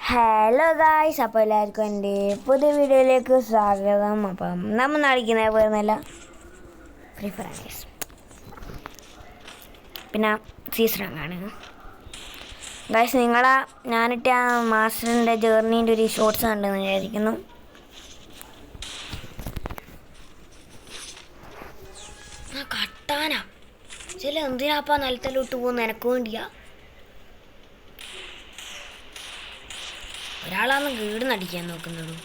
Hello guys, അപ്പോൾ എല്ലാവർക്കും എൻ്റെ പുതിയ വീഡിയോയിലേക്ക് സ്വാഗതം. അപ്പം നമ്മൾ കളിക്കുന്നത് പോലെന്നല്ല ഫ്രീ ഫയർ ഗൈസ്, പിന്നെ സീസൺ ആണ് ഗൈസ്. ഞാനിട്ട് ആ മാസ്റ്ററിൻ്റെ ജേർണീൻ്റെ ഒരു ഷോർട്സ് കണ്ടെന്ന് വിചാരിക്കുന്നു. കട്ടാന ചില എന്തിനാപ്പാ നിലത്തിലോട്ട് പോകുന്ന എനക്ക് വേണ്ടിയാ. ഒരാളാന്ന് ഗീട് നടിക്കാൻ നോക്കുന്നത്,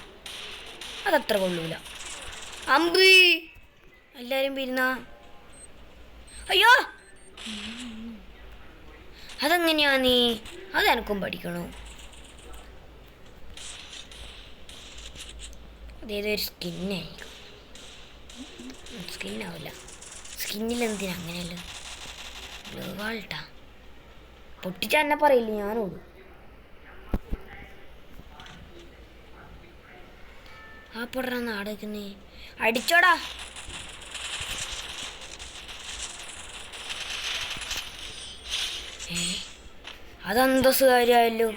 അതത്ര കൊള്ളൂല. അമ്പി എല്ലാവരും പിരുന്ന അയ്യോ, അതെങ്ങനെയാ നീ? അതെനക്കും പഠിക്കണോ? അതേതൊരു സ്കിന്നായിരിക്കും. സ്കിന്നാവില്ല, സ്കിന്നിലെന്തിനാ അങ്ങനെയല്ലോ. ബ്ലൂവാൾട്ടാ പൊട്ടിച്ച എന്നെ പറയില്ല, ഞാനോടും. ആ പൊടറാ നാടക്കുന്നേ, അടിച്ചോടാ. അതെന്തോ കാര്യമായല്ലോ.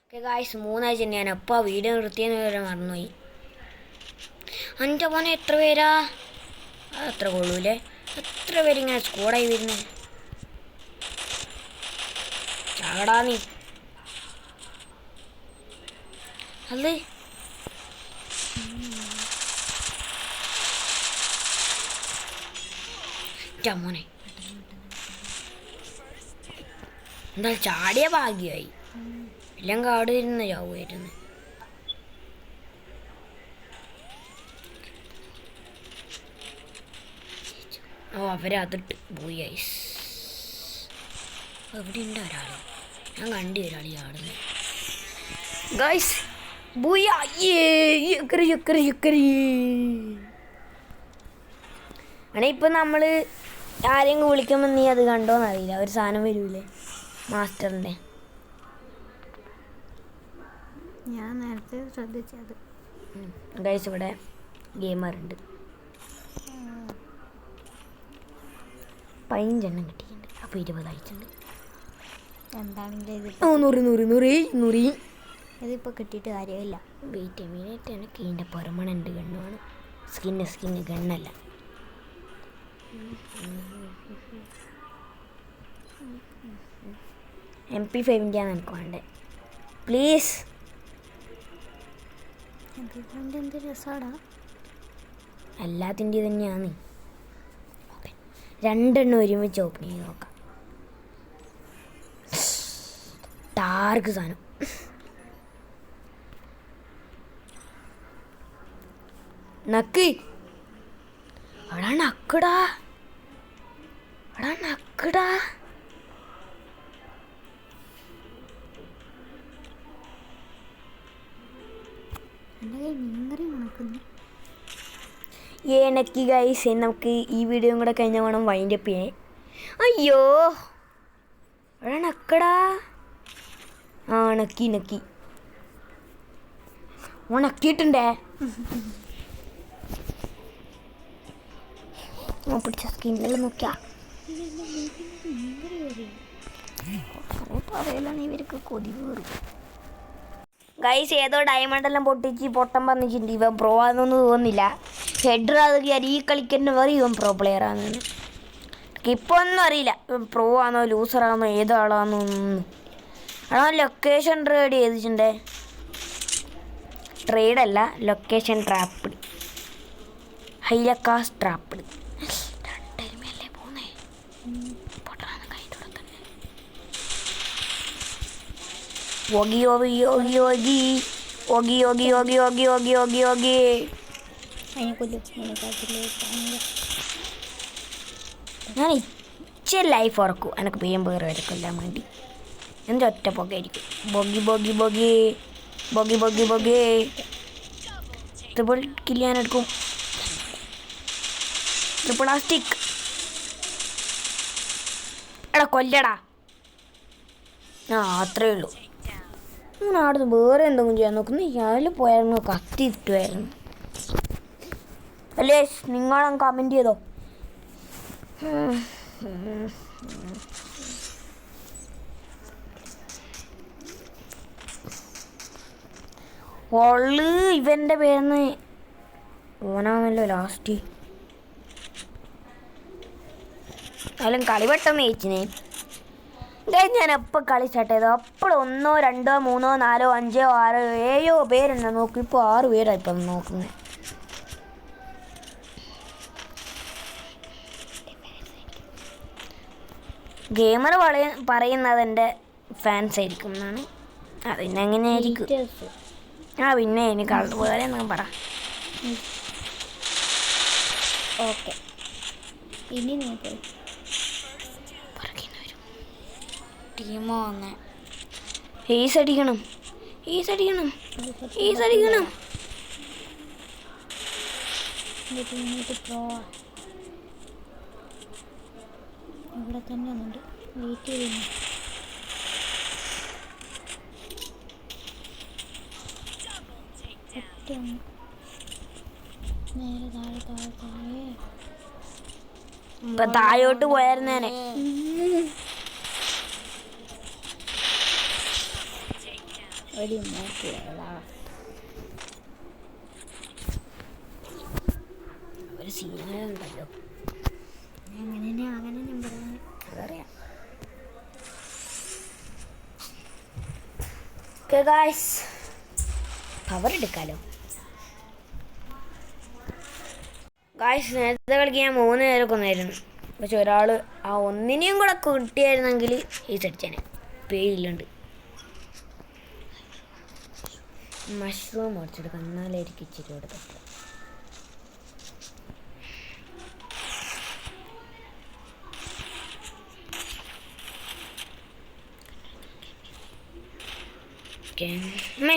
ഓക്കെ ഗായ്സ്, 3 ആഴ്ച ഞാൻ എപ്പോൾ വീഡിയോ നിർത്തിയെന്ന് വരെ മറന്നുപോയി. എൻ്റെ മോനെ എത്ര പേരാ? അതത്ര കൊള്ളൂലേ. എത്ര പേരിങ്ങനെ സ്കോഡായി വരുന്നേ? ചാടാ നീ. അല്ലേ മോനെ, എന്താ ചാടിയ ഭാഗ്യമായി, എല്ലാം കാട് ഇരുന്ന് ചാവുമായിരുന്നു. ഓ, അവരതിട്ട് പോയി ഐസ്. എവിടെ ഉണ്ട് ഒരാൾ? ഞാൻ കണ്ടു ഒരാൾ ചാടുന്നത് ഗൈസ്. അങ്ങനെ ഇപ്പം നമ്മൾ ആരെങ്കിലും വിളിക്കുമ്പോൾ നീ അത് കണ്ടോന്നറിയില്ല, ഒരു സാധനം വരൂലേ മാസ്റ്ററിൻ്റെ. ഞാൻ നേരത്തെ ശ്രദ്ധിച്ചത്. ഗൈസ്, ഇവിടെ ഗെയിമറുണ്ട്. 15 കിട്ടിയിട്ടുണ്ട്. അപ്പോൾ 20 അയച്ചിട്ടുണ്ട്. എന്താണെങ്കിലും 100 ഇതിപ്പോൾ കിട്ടിയിട്ട് കാര്യമില്ല. വെയിറ്റ് മീനായിട്ട് എനിക്ക് ഇതിൻ്റെ പെർമനൻ്റ് ഗണ്ണാണ്. സ്കിന്ന് ഗണ്ണല്ല. MP5 എനിക്ക് വേണ്ടേ, പ്ലീസ്. എന്ത് രസമാടാ. എല്ലാത്തിൻ്റെ തന്നെയാണ്. ഓക്കെ, 2 ഒരുമിച്ച് ഓപ്പൺ ചെയ്ത് നോക്കാം. ഡാർക്ക് സാധനം. നക്ക് അടാ, നക്കടാ, അടാ നക്കടാ. എൻ്റെ കയ്യിൽ മീൻകറി മണക്കുന്നു. നക്കി ഗൈസ്, നമുക്ക് ഈ വീഡിയോയും കൂടെ കഴിഞ്ഞാൽ വേണം വൈൻഡ് അപ്പ് ചെയ്യാൻ. അയ്യോ, അടാ നക്കടാ. ആ, നക്കി ഉണക്കിയിട്ടുണ്ടേ. പിടിച്ച സ്കിന്നെല്ലാം നോക്കിയാ പറയലാണ് ഇവർക്ക് കൊതി കയറും. ഗൈസ്, ഏതോ ഡയമണ്ടെല്ലാം പൊട്ടിച്ച് പൊട്ടം പറഞ്ഞിട്ടുണ്ട്. ഇവൻ പ്രോ ആണെന്നൊന്നും തോന്നുന്നില്ല. ഹെഡർ അത് ഈ കളിക്കുന്ന പറയും ഇവൻ പ്രോ പ്ലെയർ ആണെന്ന്. ഇപ്പോൾ ഒന്നും അറിയില്ല ഇവൻ പ്രോ ആണോ ലൂസറാണോ ഏതാളാണോ ഒന്നും. ആണോ ലൊക്കേഷൻ ട്രേഡ് ചെയ്തിട്ടുണ്ടേ. ട്രേഡല്ല, ലൊക്കേഷൻ ട്രാപ്പിഡ്, ഹൈലക്കാസ് ട്രാപ്പിഡ്. രണ്ടരുമയല്ലേ പോന്നേ. പൊട്ടാന്ന് കൈൻ്റെ കൂടെ തന്നെ. ഞാൻ ഇച്ചിരി ലൈഫ് ഉറക്കും എനിക്ക് പേയും പേര് വരക്കൊല്ലാൻ വേണ്ടി. എൻ്റെ ഒറ്റ പുകയായിരിക്കും. ബൊഗി ട്രിപ്പിൾ കില്ല് ഞാനെടുക്കും. പ്ലാസ്റ്റിക് എടാ കൊല്ലടാ. ആ, അത്രേ ഉള്ളൂ. ഞാൻ അവിടുന്ന് വേറെ എന്തെങ്കിലും ചെയ്യാൻ നോക്കുന്നു. അതിൽ പോയായിരുന്നു കത്തി ഇട്ടുമായിരുന്നു. അല്ലേ, നിങ്ങളും കമൻറ്റ് ചെയ്തോ. പൊള്ളു ഇവൻ്റെ പേരെന്ന് ഓനാണല്ലോ ലാസ്റ്റ്. എന്നാലും കളി പെട്ടെന്ന് ജയിച്ചിനെ. ഞാൻ എപ്പോൾ കളി സ്റ്റാർട്ട് ചെയ്തോ അപ്പോൾ 1 2 3 4 5 6 7 പേരുണ്ട് നോക്കും. ഇപ്പോൾ 6 പേരാണ് ഇപ്പം നോക്കുന്നത്. ഗെയിമർ പറയുന്നത് എൻ്റെ ഫാൻസ് ആയിരിക്കും എന്നാണ്. അതിന് എങ്ങനെയായിരിക്കും? പിന്നെ ഇനി കളർ പോലെ എന്നൊക്കെ പറ. ഓക്കെ ഇനി നീ പോയി ടീമോ വന്ന് ഈസ് അടിക്കണം. ഇവിടെ തന്നെ ഉണ്ട്. വെയിറ്റ് ചെയ്യുന്നു. നേരെ താഴെ ഇപ്പൊ താഴോട്ട് പോയായിരുന്നേനെ. ഒരു നോക്കിയതാ ഒരു സീനുണ്ടല്ലോ. അങ്ങനെ നമ്പർ അതറിയാം. Guys cover എടുക്കാലോ. ഗായ്സ് നേരത്തെ കളിക്കാൻ 3 പേരെ കൊന്നായിരുന്നു. പക്ഷെ ഒരാൾ ആ ഒന്നിനെയും കൂടെ കിട്ടിയായിരുന്നെങ്കിൽ ഈസ് അടിച്ചേനെ. പേരില്ലുണ്ട്. മഷ്റൂം അടിച്ചെടുക്കാം, എന്നാലായിരിക്കും ഇച്ചിരി കൊടുത്തിട്ട്. മേ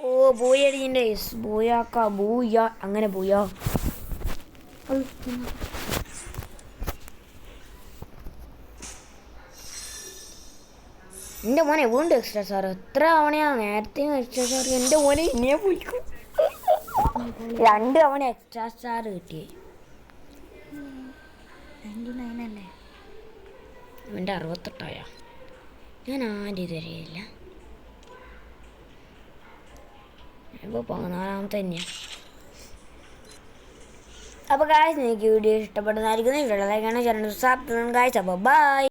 ഓ ബൂയ അടിച്ചിൻ്റെ ബൂയാക്ക ബൂയ അങ്ങനെ ബൂയ. എൻ്റെ മോനെ വീണ്ടും എക്സ്ട്രാ സാർ. എത്ര തവണയാണ് നേരത്തെ എക്സ്ട്രാ സ്റ്റാർ? എൻ്റെ മോനെ ഇനിയെ പോയിക്കും. 2 തവണ എക്സ്ട്രാ സ്റ്റാർ കിട്ടിയേ. 99 അല്ലേ? എൻ്റെ 68 ഞാൻ ആരും ഇതുവരെയില്ല. ഇപ്പോൾ 14 തന്നെയാണ്. അപ്പോൾ ഗായ്സ് എനിക്ക് വീഡിയോ ഇഷ്ടപ്പെടുന്നതായിരിക്കും. ഇഷ്ടമുള്ളതായിക്കാണ് ചാനൽ സബ്സ്ക്രൈബ്. ഗായ്സ് അപ്പോൾ ബൈ.